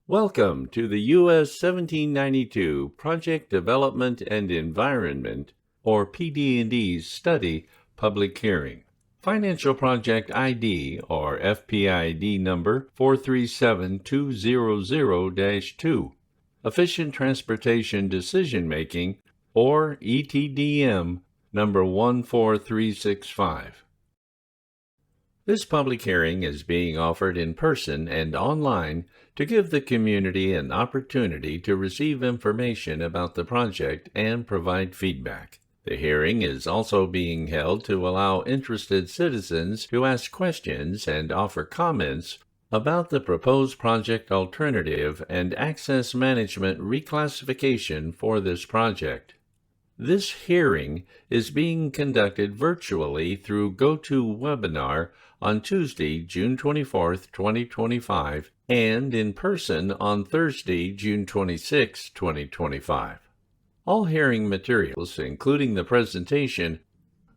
Welcome to the U.S. 1792 Project Development and Environment, or PD&E's study public hearing. Financial Project ID, or FPID number 437200-2. Efficient Transportation Decision Making, or ETDM, number 14365. This public hearing is being offered in person and online to give the community an opportunity to receive information about the project and provide feedback. The hearing is also being held to allow interested citizens to ask questions and offer comments about the proposed project alternative and access management reclassification for this project. This hearing is being conducted virtually through GoToWebinar on Tuesday, June 24, 2025, and in person on Thursday, June 26, 2025. All hearing materials, including the presentation,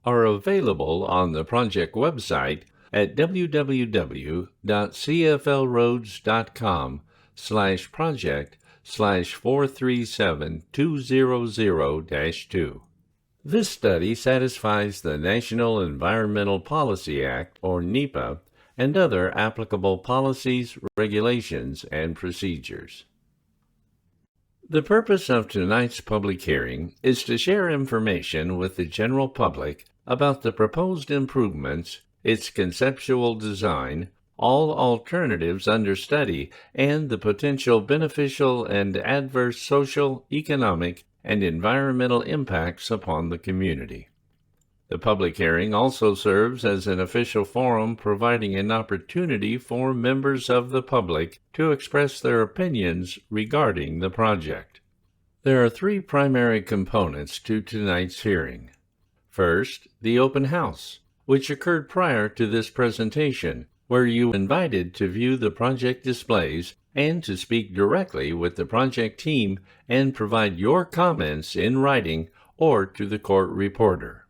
are available on the project website at www.cflroads.com/project/437200-2. This study satisfies the National Environmental Policy Act, or NEPA, and other applicable policies, regulations, and procedures. The purpose of tonight's public hearing is to share information with the general public about the proposed improvements, its conceptual design, all alternatives under study, and the potential beneficial and adverse social, economic, and environmental impacts upon the community. The public hearing also serves as an official forum providing an opportunity for members of the public to express their opinions regarding the project. There are three primary components to tonight's hearing. First, the open house, which occurred prior to this presentation, where you were invited to view the project displays and to speak directly with the project team and provide your comments in writing or to the court reporter.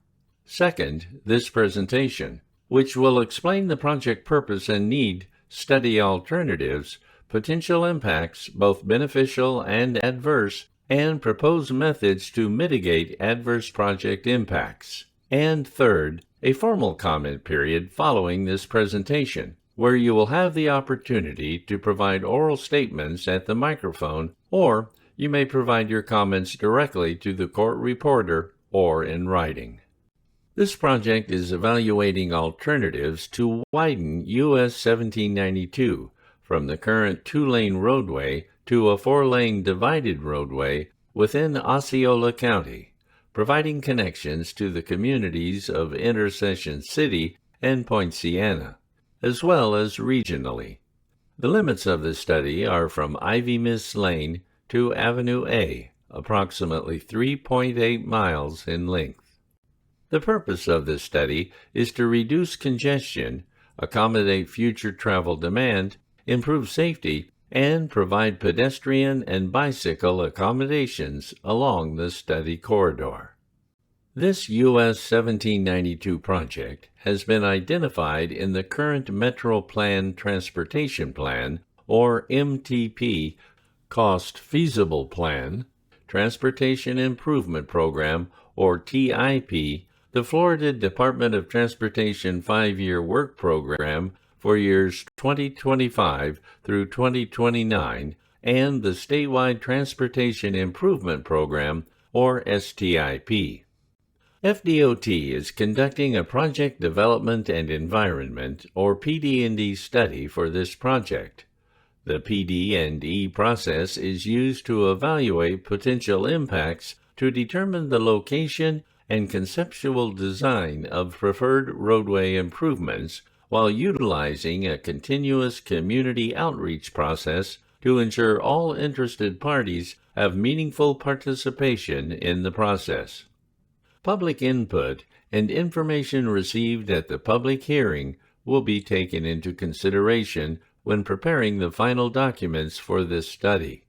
Second, this presentation, which will explain the project purpose and need, study alternatives, potential impacts, both beneficial and adverse, and proposed methods to mitigate adverse project impacts. And third, a formal comment period following this presentation, where you will have the opportunity to provide oral statements at the microphone, or you may provide your comments directly to the court reporter or in writing. This project is evaluating alternatives to widen US 1792 from the current 2-lane roadway to a 4-lane divided roadway within Osceola County, providing connections to the communities of Intercession City and Poinciana, as well as regionally. The limits of this study are from Ivy Miss Lane to Avenue A, approximately 3.8 miles in length. The purpose of this study is to reduce congestion, accommodate future travel demand, improve safety, and provide pedestrian and bicycle accommodations along the study corridor. This US 1792 project has been identified in the current Metro Plan Transportation Plan, or MTP, Cost Feasible Plan, Transportation Improvement Program, or TIP, the Florida Department of Transportation 5-year work program for years 2025 through 2029, and the Statewide Transportation Improvement Program, or STIP. FDOT is conducting a Project Development and Environment, or PD&E study for this project. The PD&E process is used to evaluate potential impacts to determine the location and conceptual design of preferred roadway improvements while utilizing a continuous community outreach process to ensure all interested parties have meaningful participation in the process. Public input and information received at the public hearing will be taken into consideration when preparing the final documents for this study.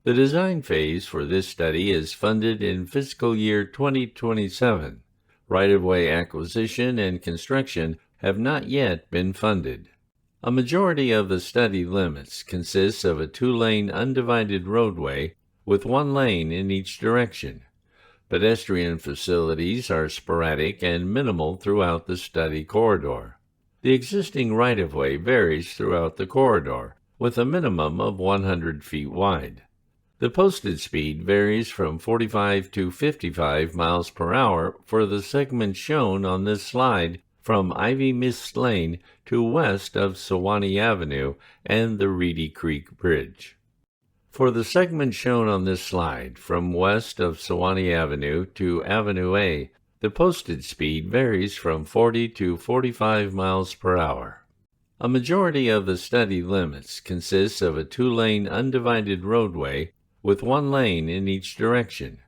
The design phase for this study is funded in fiscal year 2027. Right-of-way acquisition and construction have not yet been funded. A majority of the study limits consists of a two-lane undivided roadway with one lane in each direction. Pedestrian facilities are sporadic and minimal throughout the study corridor. The existing right-of-way varies throughout the corridor, with a minimum of 100 feet wide. The posted speed varies from 45 to 55 miles per hour for the segment shown on this slide from Ivy Mist Lane to west of Sewanee Avenue and the Reedy Creek Bridge. For the segment shown on this slide from west of Sewanee Avenue to Avenue A, the posted speed varies from 40 to 45 miles per hour. A majority of the study limits consists of a two-lane undivided roadway with one lane in each direction.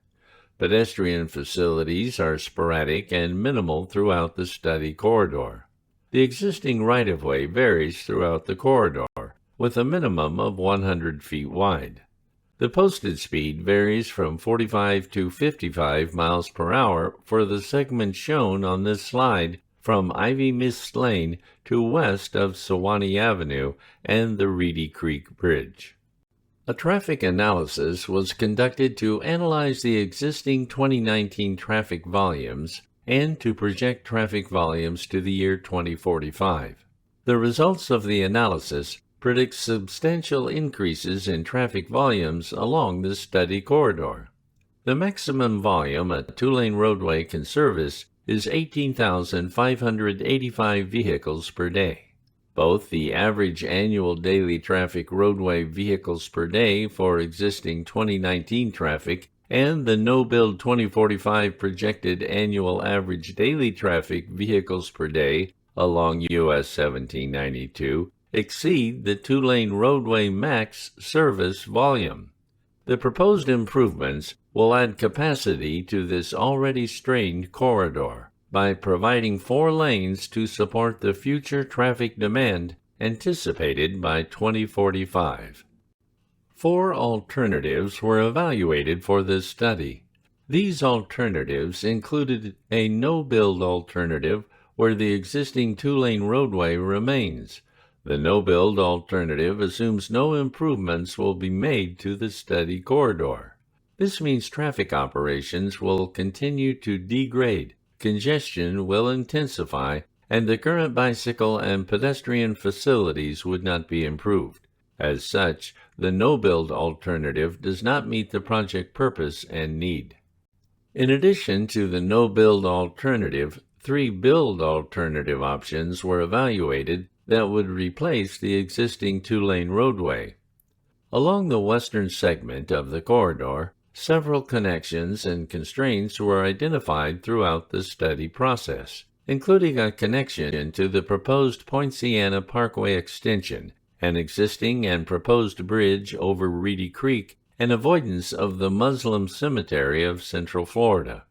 Pedestrian facilities are sporadic and minimal throughout the study corridor. The existing right-of-way varies throughout the corridor, with a minimum of 100 feet wide. The posted speed varies from 45 to 55 miles per hour for the segment shown on this slide from Ivy Mist Lane to west of Sewanee Avenue and the Reedy Creek Bridge. A traffic analysis was conducted to analyze the existing 2019 traffic volumes and to project traffic volumes to the year 2045. The results of the analysis predict substantial increases in traffic volumes along the study corridor. The maximum volume a two-lane roadway can service is 18,585 vehicles per day. Both the average annual daily traffic roadway vehicles per day for existing 2019 traffic and the no-build 2045 projected annual average daily traffic vehicles per day along US 1792 exceed the two-lane roadway max service volume. The proposed improvements will add capacity to this already strained corridor by providing 4 lanes to support the future traffic demand anticipated by 2045. 4 alternatives were evaluated for this study. These alternatives included a no-build alternative where the existing two-lane roadway remains. The no-build alternative assumes no improvements will be made to the study corridor. This means traffic operations will continue to degrade, congestion will intensify, and the current bicycle and pedestrian facilities would not be improved. As such, the no-build alternative does not meet the project purpose and need. In addition to the no-build alternative, 3 build alternative options were evaluated that would replace the existing two-lane roadway. Along the western segment of the corridor, several connections and constraints were identified throughout the study process, including a connection to the proposed Poinciana Parkway extension, an existing and proposed bridge over Reedy Creek, and avoidance of the Muslim Cemetery of Central Florida.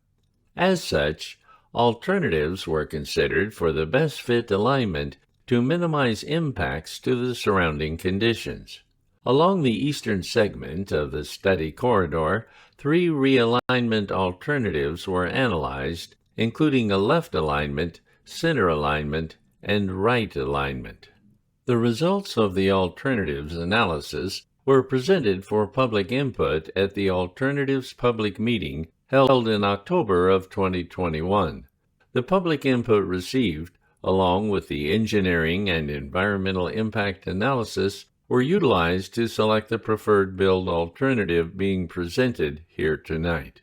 As such, alternatives were considered for the best fit alignment to minimize impacts to the surrounding conditions. Along the eastern segment of the study corridor, 3 realignment alternatives were analyzed, including a left alignment, center alignment, and right alignment. The results of the alternatives analysis were presented for public input at the Alternatives Public Meeting held in October of 2021. The public input received, along with the engineering and environmental impact analysis, were utilized to select the preferred build alternative being presented here tonight.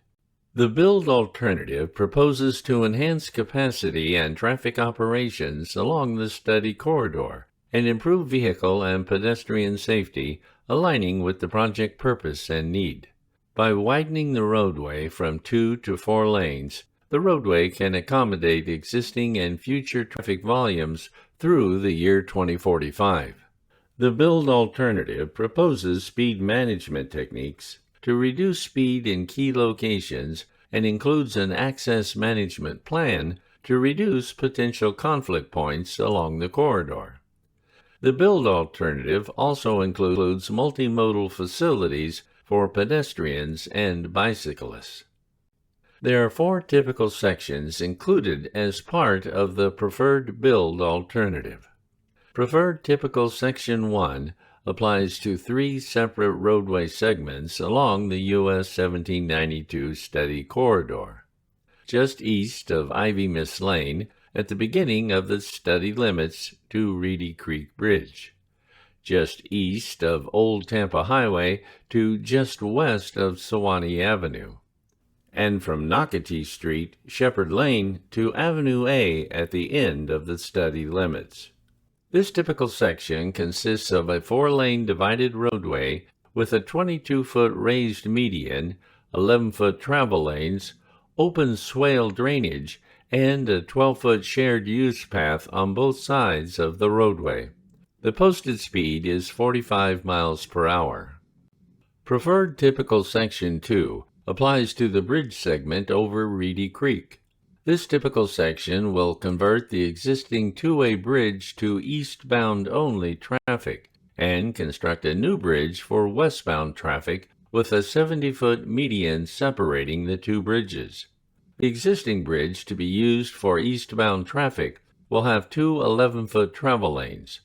The build alternative proposes to enhance capacity and traffic operations along the study corridor and improve vehicle and pedestrian safety, aligning with the project purpose and need. By widening the roadway from 2 to 4 lanes, the roadway can accommodate existing and future traffic volumes through the year 2045. The build alternative proposes speed management techniques to reduce speed in key locations and includes an access management plan to reduce potential conflict points along the corridor. The build alternative also includes multimodal facilities for pedestrians and bicyclists. There are 4 typical sections included as part of the preferred build alternative. Preferred Typical Section 1 applies to 3 separate roadway segments along the U.S. 1792 Study Corridor. Just east of Ivy Miss Lane, at the beginning of the study limits to Reedy Creek Bridge. Just east of Old Tampa Highway to just west of Sewanee Avenue. And from Nocatee Street, Shepherd Lane to Avenue A at the end of the study limits. This typical section consists of a 4-lane divided roadway with a 22-foot raised median, 11-foot travel lanes, open swale drainage, and a 12-foot shared use path on both sides of the roadway. The posted speed is 45 miles per hour. Preferred Typical Section 2 applies to the bridge segment over Reedy Creek. This typical section will convert the existing 2-way bridge to eastbound only traffic and construct a new bridge for westbound traffic with a 70-foot median separating the 2 bridges. The existing bridge to be used for eastbound traffic will have 2 11-foot travel lanes.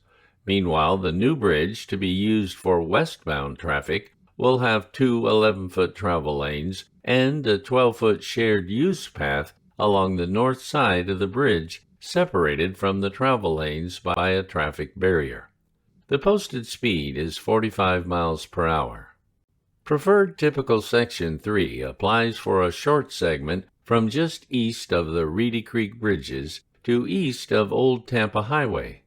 Meanwhile, the new bridge to be used for westbound traffic will have 2 11-foot travel lanes and a 12-foot shared use path along the north side of the bridge, separated from the travel lanes by a traffic barrier. The posted speed is 45 miles per hour. Preferred Typical Section 3 applies for a short segment from just east of the Reedy Creek bridges to east of Old Tampa Highway.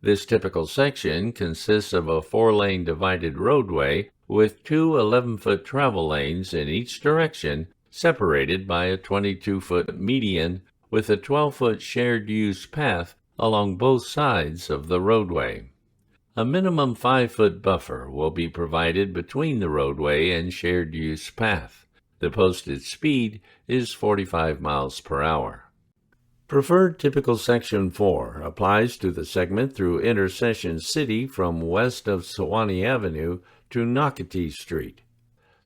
This typical section consists of a 4-lane divided roadway with 2 11-foot travel lanes in each direction, separated by a 22-foot median with a 12-foot shared use path along both sides of the roadway. A minimum 5-foot buffer will be provided between the roadway and shared use path. The posted speed is 45 miles per hour. Preferred Typical Section 4 applies to the segment through Intercession City from west of Sewanee Avenue to Nocatee Street.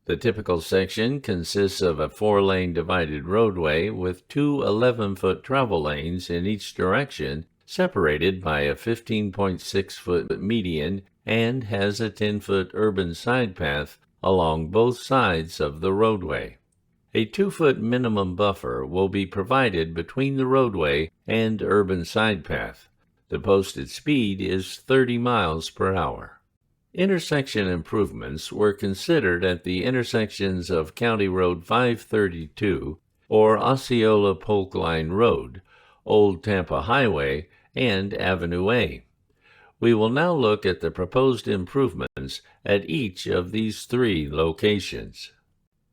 The typical section consists of a 4-lane divided roadway with 2 11-foot travel lanes in each direction, separated by a 15.6-foot median, and has a 10-foot urban side path along both sides of the roadway. A 2-foot minimum buffer will be provided between the roadway and urban side path. The posted speed is 30 miles per hour. Intersection improvements were considered at the intersections of County Road 532 or Osceola Polk Line Road, Old Tampa Highway, and Avenue A. We will now look at the proposed improvements at each of these 3 locations.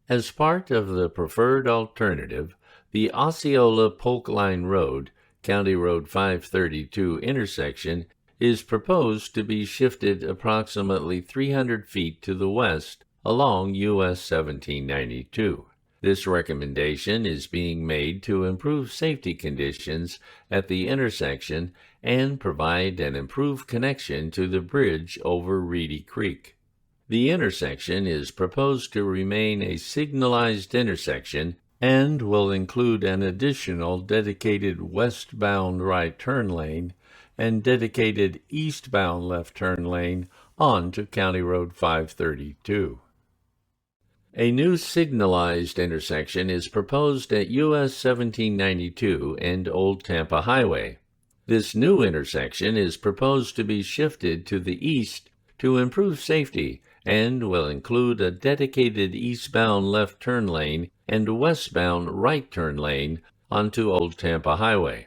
As part of the preferred alternative, the Osceola Polk Line Road, County Road 532 intersection is proposed to be shifted approximately 300 feet to the west along US 1792. This recommendation is being made to improve safety conditions at the intersection and provide an improved connection to the bridge over Reedy Creek. The intersection is proposed to remain a signalized intersection and will include an additional dedicated westbound right turn lane and dedicated eastbound left turn lane onto County Road 532. A new signalized intersection is proposed at US 1792 and Old Tampa Highway. This new intersection is proposed to be shifted to the east to improve safety and will include a dedicated eastbound left turn lane and westbound right turn lane onto Old Tampa Highway,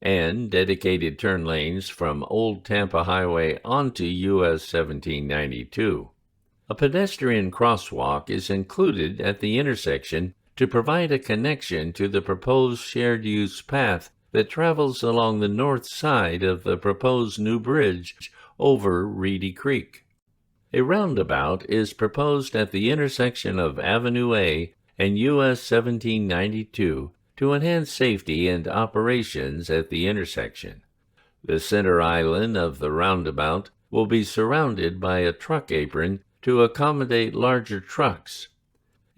and dedicated turn lanes from Old Tampa Highway onto US 1792. A pedestrian crosswalk is included at the intersection to provide a connection to the proposed shared-use path that travels along the north side of the proposed new bridge over Reedy Creek. A roundabout is proposed at the intersection of Avenue A and US 1792 to enhance safety and operations at the intersection. The center island of the roundabout will be surrounded by a truck apron to accommodate larger trucks.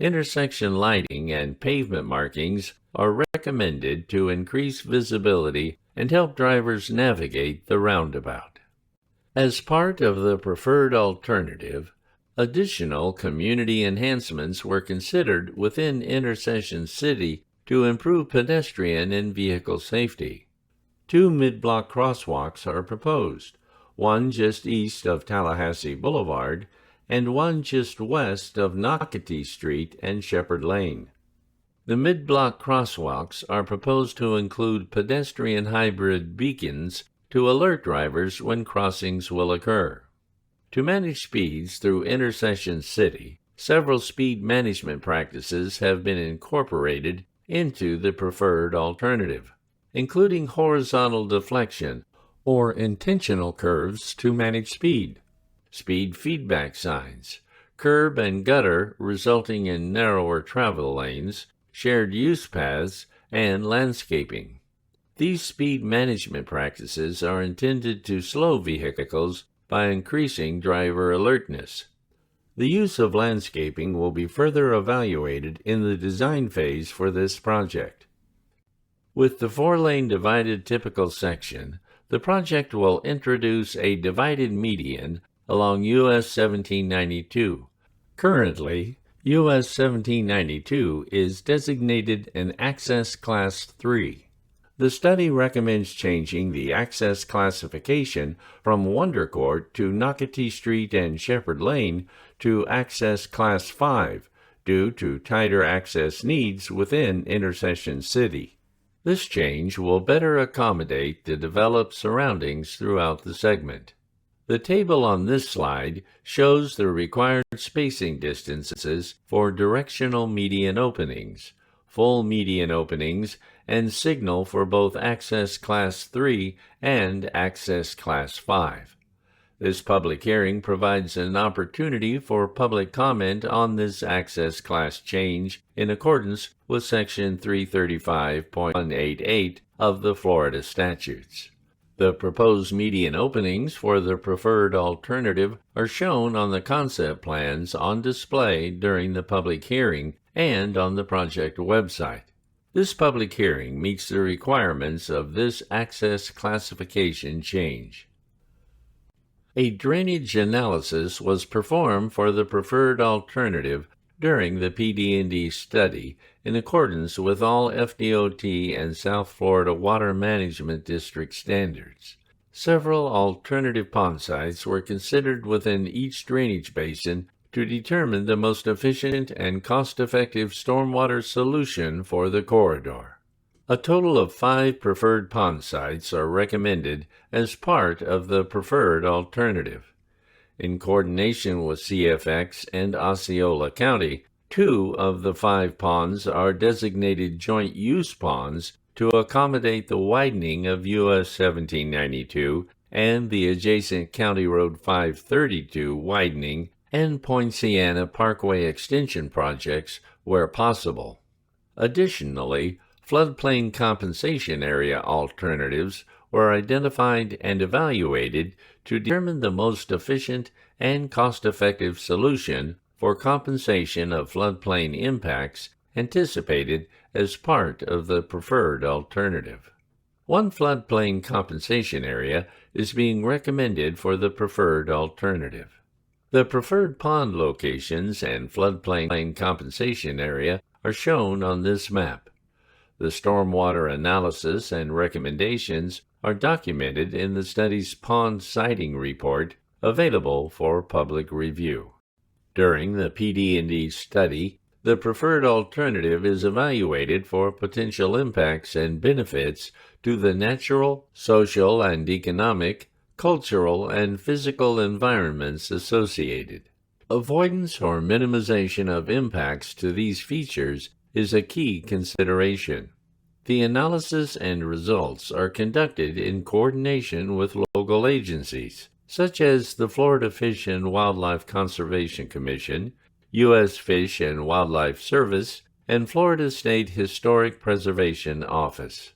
Intersection lighting and pavement markings are recommended to increase visibility and help drivers navigate the roundabout. As part of the preferred alternative, additional community enhancements were considered within Intersection City to improve pedestrian and vehicle safety. 2 mid-block crosswalks are proposed, one just east of Tallahassee Boulevard and one just west of Nocatee Street and Shepherd Lane. The mid-block crosswalks are proposed to include pedestrian hybrid beacons to alert drivers when crossings will occur. To manage speeds through Intersection City, several speed management practices have been incorporated into the preferred alternative, including horizontal deflection or intentional curves to manage speed, speed feedback signs, curb and gutter resulting in narrower travel lanes, shared use paths, and landscaping. These speed management practices are intended to slow vehicles by increasing driver alertness. The use of landscaping will be further evaluated in the design phase for this project. With the 4-lane divided typical section, the project will introduce a divided median along US 1792. Currently, US 1792 is designated an Access Class 3. The study recommends changing the access classification from Wonder Court to Nocatee Street and Shepherd Lane to Access Class 5 due to tighter access needs within Intersection City. This change will better accommodate the developed surroundings throughout the segment. The table on this slide shows the required spacing distances for directional median openings, full median openings, and signal for both Access Class 3 and Access Class 5. This public hearing provides an opportunity for public comment on this access class change in accordance with Section 335.188 of the Florida statutes. The proposed median openings for the preferred alternative are shown on the concept plans on display during the public hearing and on the project website. This public hearing meets the requirements of this access classification change. A drainage analysis was performed for the preferred alternative during the PD&D study in accordance with all FDOT and South Florida Water Management District standards. Several alternative pond sites were considered within each drainage basin to determine the most efficient and cost-effective stormwater solution for the corridor. A total of 5 preferred pond sites are recommended as part of the preferred alternative. In coordination with CFX and Osceola County, 2 of the 5 ponds are designated joint use ponds to accommodate the widening of US 1792 and the adjacent County Road 532 widening and Poinciana Parkway extension projects where possible. Additionally, floodplain compensation area alternatives were identified and evaluated to determine the most efficient and cost-effective solution for compensation of floodplain impacts anticipated as part of the preferred alternative. One floodplain compensation area is being recommended for the preferred alternative. The preferred pond locations and floodplain compensation area are shown on this map. The stormwater analysis and recommendations are documented in the study's pond siting report, available for public review. During the PD&D study, the preferred alternative is evaluated for potential impacts and benefits to the natural, social, and economic, cultural, and physical environments associated. Avoidance or minimization of impacts to these features is a key consideration. The analysis and results are conducted in coordination with local agencies, such as the Florida Fish and Wildlife Conservation Commission, U.S. Fish and Wildlife Service, and Florida State Historic Preservation Office.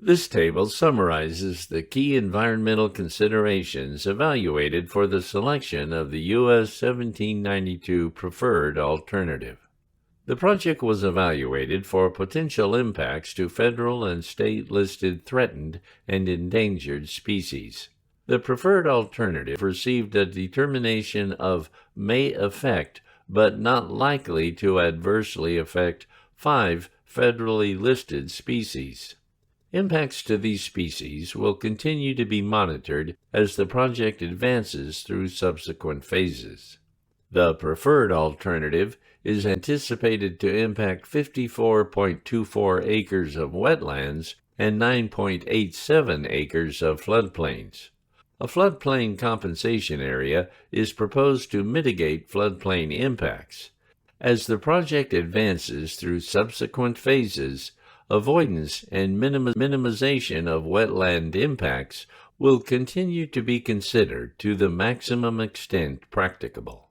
This table summarizes the key environmental considerations evaluated for the selection of the US 1792 preferred alternative. The project was evaluated for potential impacts to federal and state-listed threatened and endangered species. The preferred alternative received a determination of may affect, but not likely to adversely affect 5 federally listed species. Impacts to these species will continue to be monitored as the project advances through subsequent phases. The preferred alternative is anticipated to impact 54.24 acres of wetlands and 9.87 acres of floodplains. A floodplain compensation area is proposed to mitigate floodplain impacts. As the project advances through subsequent phases, avoidance and minimization of wetland impacts will continue to be considered to the maximum extent practicable.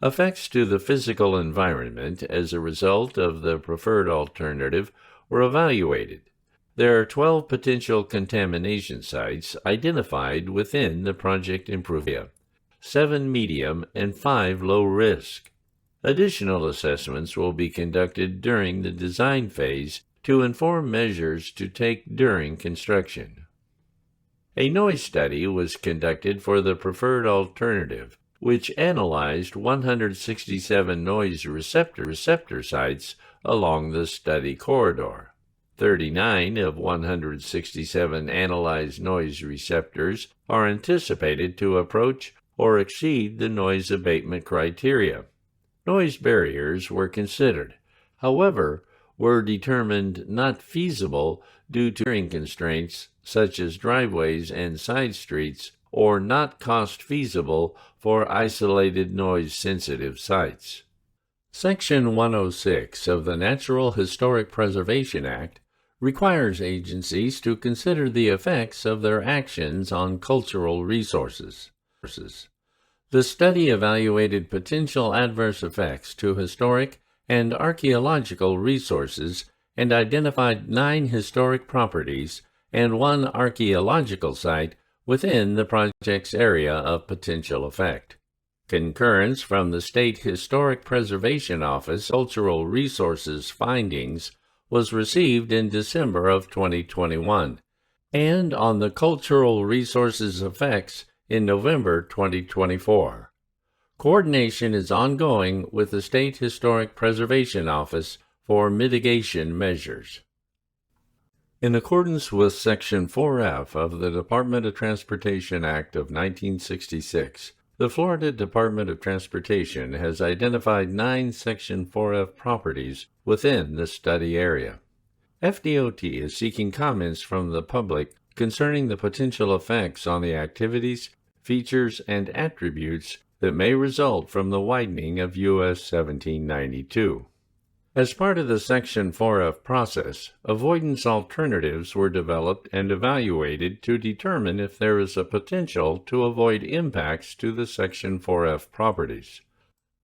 Effects to the physical environment as a result of the preferred alternative were evaluated. There are 12 potential contamination sites identified within the project improvement area, 7 medium and 5 low risk. Additional assessments will be conducted during the design phase to inform measures to take during construction. A noise study was conducted for the preferred alternative, which analyzed 167 noise receptor sites along the study corridor. 39 of 167 analyzed noise receptors are anticipated to approach or exceed the noise abatement criteria. Noise barriers were considered, however, were determined not feasible due to hearing constraints such as driveways and side streets, or not cost feasible for isolated noise-sensitive sites. Section 106 of the Natural Historic Preservation Act requires agencies to consider the effects of their actions on cultural resources. The study evaluated potential adverse effects to historic and archaeological resources and identified 9 historic properties and 1 archaeological site within the project's area of potential effect. Concurrence from the State Historic Preservation Office cultural resources findings was received in December of 2021, and on the cultural resources effects in November 2024. Coordination is ongoing with the State Historic Preservation Office for mitigation measures. In accordance with Section 4F of the Department of Transportation Act of 1966, the Florida Department of Transportation has identified 9 Section 4F properties within the study area. FDOT is seeking comments from the public concerning the potential effects on the activities, features, and attributes that may result from the widening of US 1792. As part of the Section 4F process, avoidance alternatives were developed and evaluated to determine if there is a potential to avoid impacts to the Section 4F properties.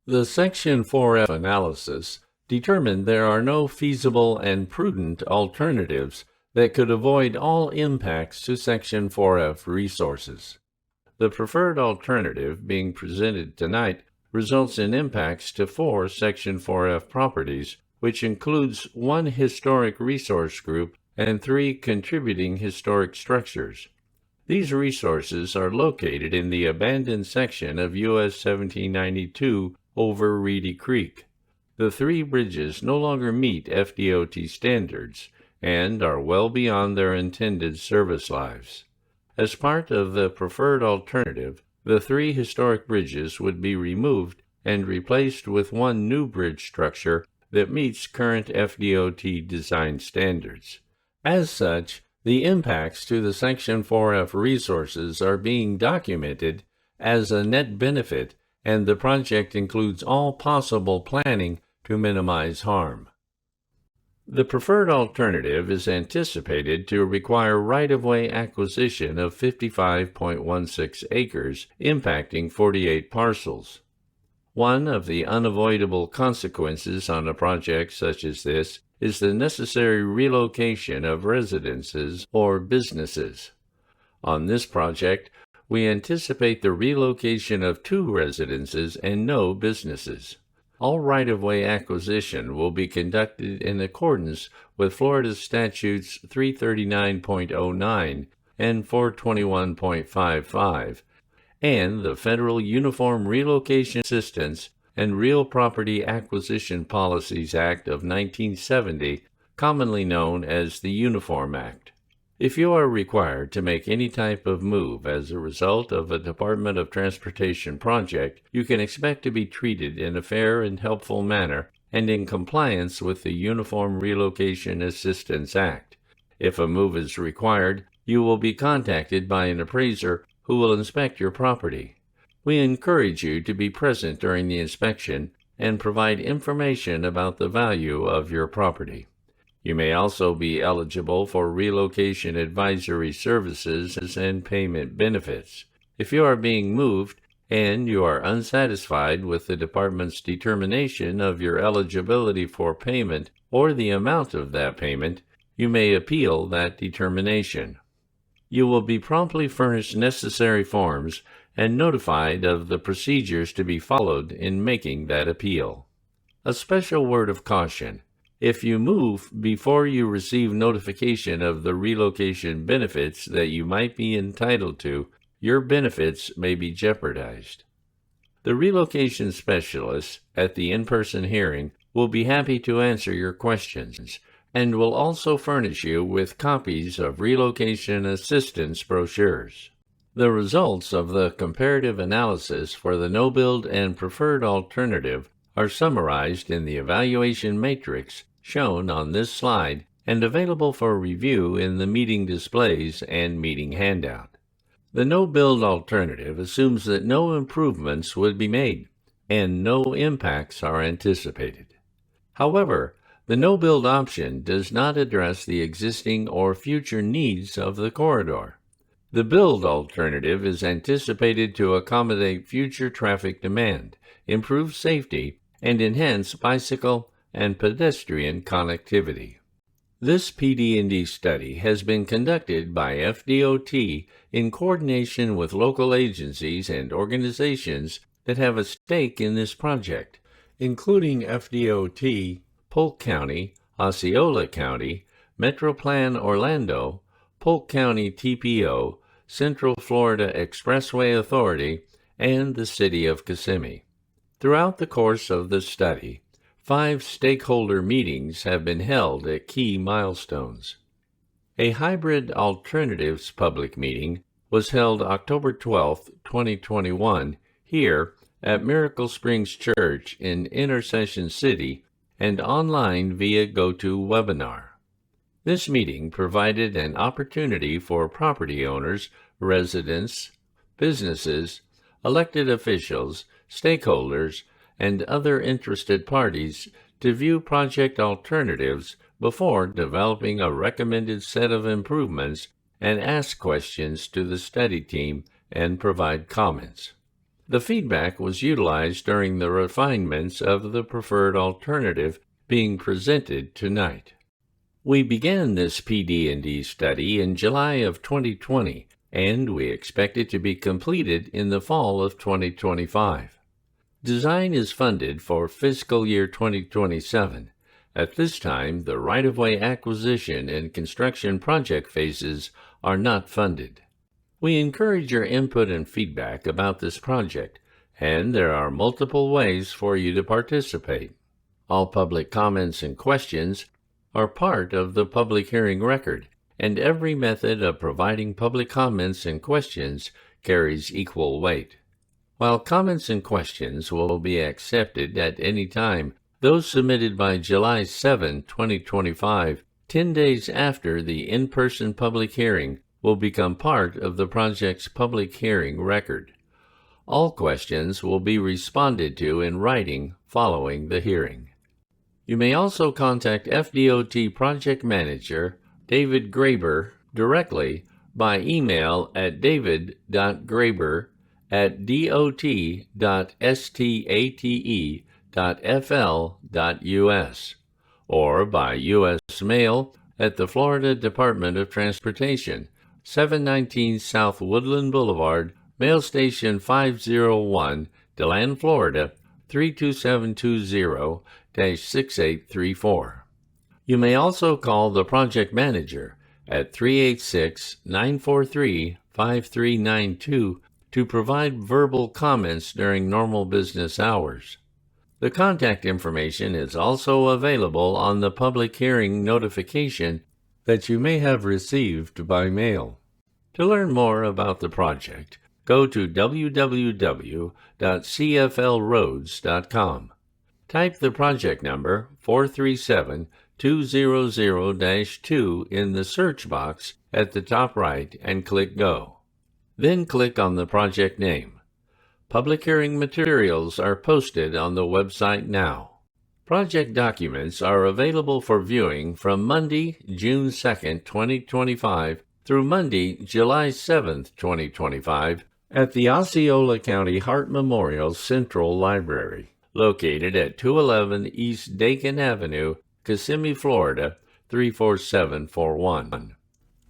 The Section 4F analysis determined there are no feasible and prudent alternatives that could avoid all impacts to Section 4F resources. The preferred alternative being presented tonight results in impacts to 4 Section 4F properties, which includes 1 historic resource group and 3 contributing historic structures. These resources are located in the abandoned section of US 1792 over Reedy Creek. The 3 bridges no longer meet FDOT standards and are well beyond their intended service lives. As part of the preferred alternative, the 3 historic bridges would be removed and replaced with 1 new bridge structure that meets current FDOT design standards. As such, the impacts to the Section 4F resources are being documented as a net benefit, and the project includes all possible planning to minimize harm. The preferred alternative is anticipated to require right-of-way acquisition of 55.16 acres, impacting 48 parcels. One of the unavoidable consequences on a project such as this is the necessary relocation of residences or businesses. On this project, we anticipate the relocation of 2 residences and no businesses. All right-of-way acquisition will be conducted in accordance with Florida Statutes 339.09 and 421.55, and the Federal Uniform Relocation Assistance and Real Property Acquisition Policies Act of 1970, commonly known as the Uniform Act. If you are required to make any type of move as a result of a Department of Transportation project, you can expect to be treated in a fair and helpful manner and in compliance with the Uniform Relocation Assistance Act. If a move is required, you will be contacted by an appraiser who will inspect your property. We encourage you to be present during the inspection and provide information about the value of your property. You may also be eligible for relocation advisory services and payment benefits. If you are being moved and you are unsatisfied with the department's determination of your eligibility for payment or the amount of that payment, you may appeal that determination. You will be promptly furnished necessary forms and notified of the procedures to be followed in making that appeal. A special word of caution: if you move before you receive notification of the relocation benefits that you might be entitled to, your benefits may be jeopardized. The relocation specialist at the in-person hearing will be happy to answer your questions and will also furnish you with copies of relocation assistance brochures. The results of the comparative analysis for the no-build and preferred alternative are summarized in the evaluation matrix shown on this slide and available for review in the meeting displays and meeting handout. The no-build alternative assumes that no improvements would be made and no impacts are anticipated. However, the no-build option does not address the existing or future needs of the corridor. The build alternative is anticipated to accommodate future traffic demand, improve safety, and enhance bicycle and pedestrian connectivity. This PD&D study has been conducted by FDOT in coordination with local agencies and organizations that have a stake in this project, including FDOT, Polk County, Osceola County, Metroplan Orlando, Polk County TPO, Central Florida Expressway Authority, and the City of Kissimmee. Throughout the course of the study, 5 stakeholder meetings have been held at key milestones. A hybrid alternatives public meeting was held October 12, 2021, here at Miracle Springs Church in Intercession City and online via GoToWebinar. This meeting provided an opportunity for property owners, residents, businesses, elected officials, stakeholders, and other interested parties to view project alternatives before developing a recommended set of improvements and ask questions to the study team and provide comments. The feedback was utilized during the refinements of the preferred alternative being presented tonight. We began this PD&D study in July of 2020, and we expect it to be completed in the fall of 2025. Design is funded for fiscal year 2027. At this time, the right-of-way acquisition and construction project phases are not funded. We encourage your input and feedback about this project, and there are multiple ways for you to participate. All public comments and questions are part of the public hearing record, and every method of providing public comments and questions carries equal weight. While comments and questions will be accepted at any time, those submitted by July 7, 2025, 10 days after the in-person public hearing, will become part of the project's public hearing record. All questions will be responded to in writing following the hearing. You may also contact FDOT Project Manager David Graber directly by email at david.graber@dot.state.fl.us or by U.S. mail at the Florida Department of Transportation, 719 South Woodland Boulevard, Mail Station 501, DeLand, Florida, 32720-6834. You may also call the project manager at 386-943-5392 to provide verbal comments during normal business hours. The contact information is also available on the public hearing notification that you may have received by mail. To learn more about the project, go to www.cflroads.com. Type the project number 437200-2 in the search box at the top right and click Go. Then click on the project name. Public hearing materials are posted on the website now. Project documents are available for viewing from Monday, June 2, 2025 through Monday, July 7, 2025 at the Osceola County Hart Memorial Central Library, located at 211 East Dakin Avenue, Kissimmee, Florida, 34741.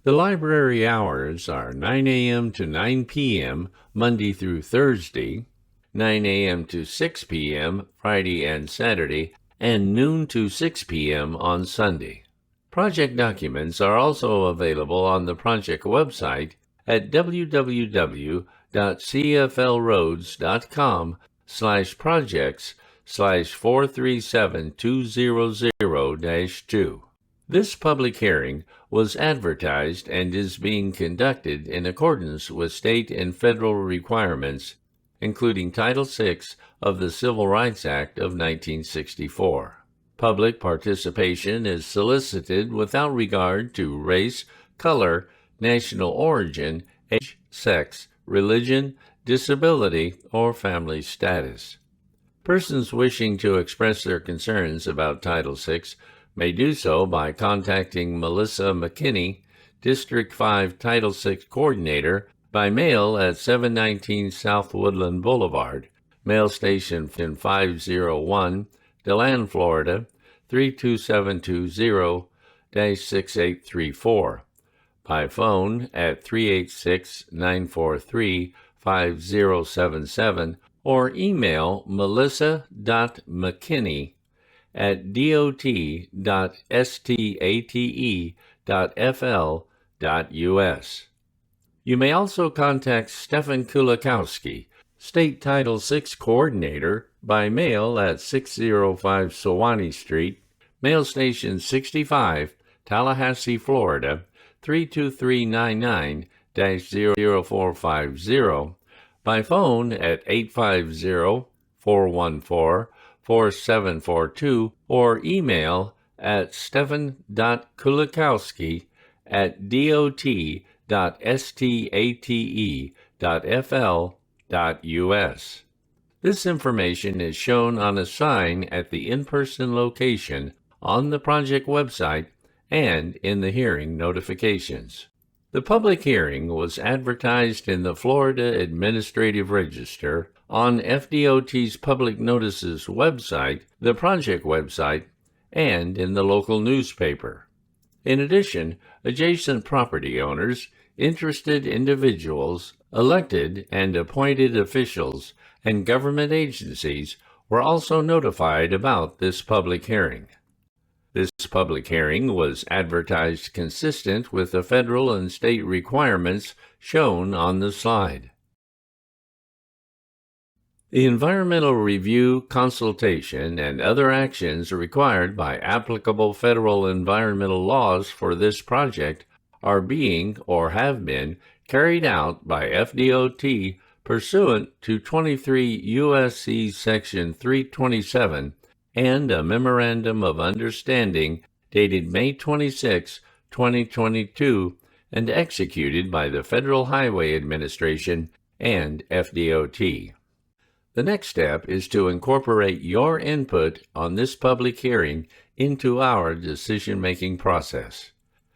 The library hours are 9 a.m. to 9 p.m. Monday through Thursday, 9 a.m. to 6 p.m. Friday and Saturday, and noon to 6 p.m. on Sunday. Project documents are also available on the project website at www.cflroads.com/projects/437200-2. This public hearing was advertised and is being conducted in accordance with state and federal requirements, including Title VI of the Civil Rights Act of 1964. Public participation is solicited without regard to race, color, national origin, age, sex, religion, disability, or family status. Persons wishing to express their concerns about Title VI may do so by contacting Melissa McKinney, District 5 Title VI Coordinator, by mail at 719 South Woodland Boulevard, Mail Station 501, DeLand, Florida, 32720-6834, by phone at 386-943-5077, or email melissa.mckinney@dot.state.fl.us. You may also contact Stefan Kulikowski, State Title VI Coordinator, by mail at 605 Sewanee Street, Mail Station 65, Tallahassee, Florida, 32399-0450, by phone at 850-414-4742, or email at stefan.kulikowski@dot.state.fl.us. This information is shown on a sign at the in-person location on the project website and in the hearing notifications. The public hearing was advertised in the Florida Administrative Register, on FDOT's Public Notices website, the project website, and in the local newspaper. In addition, adjacent property owners, interested individuals, elected and appointed officials, and government agencies were also notified about this public hearing. This public hearing was advertised consistent with the federal and state requirements shown on the slide. The environmental review, consultation, and other actions required by applicable federal environmental laws for this project are being or have been carried out by FDOT pursuant to 23 U.S.C. Section 327 and a Memorandum of Understanding dated May 26, 2022, and executed by the Federal Highway Administration and FDOT. The next step is to incorporate your input on this public hearing into our decision-making process.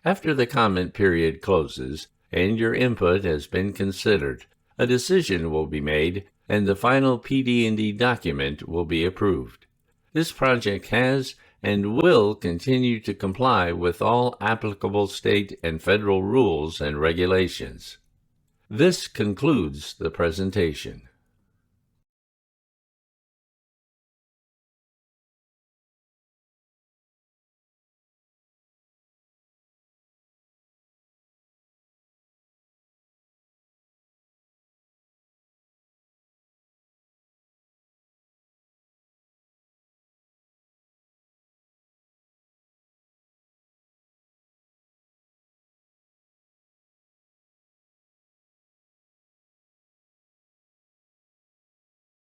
After the comment period closes and your input has been considered, a decision will be made and the final PD&D document will be approved. This project has and will continue to comply with all applicable state and federal rules and regulations. This concludes the presentation.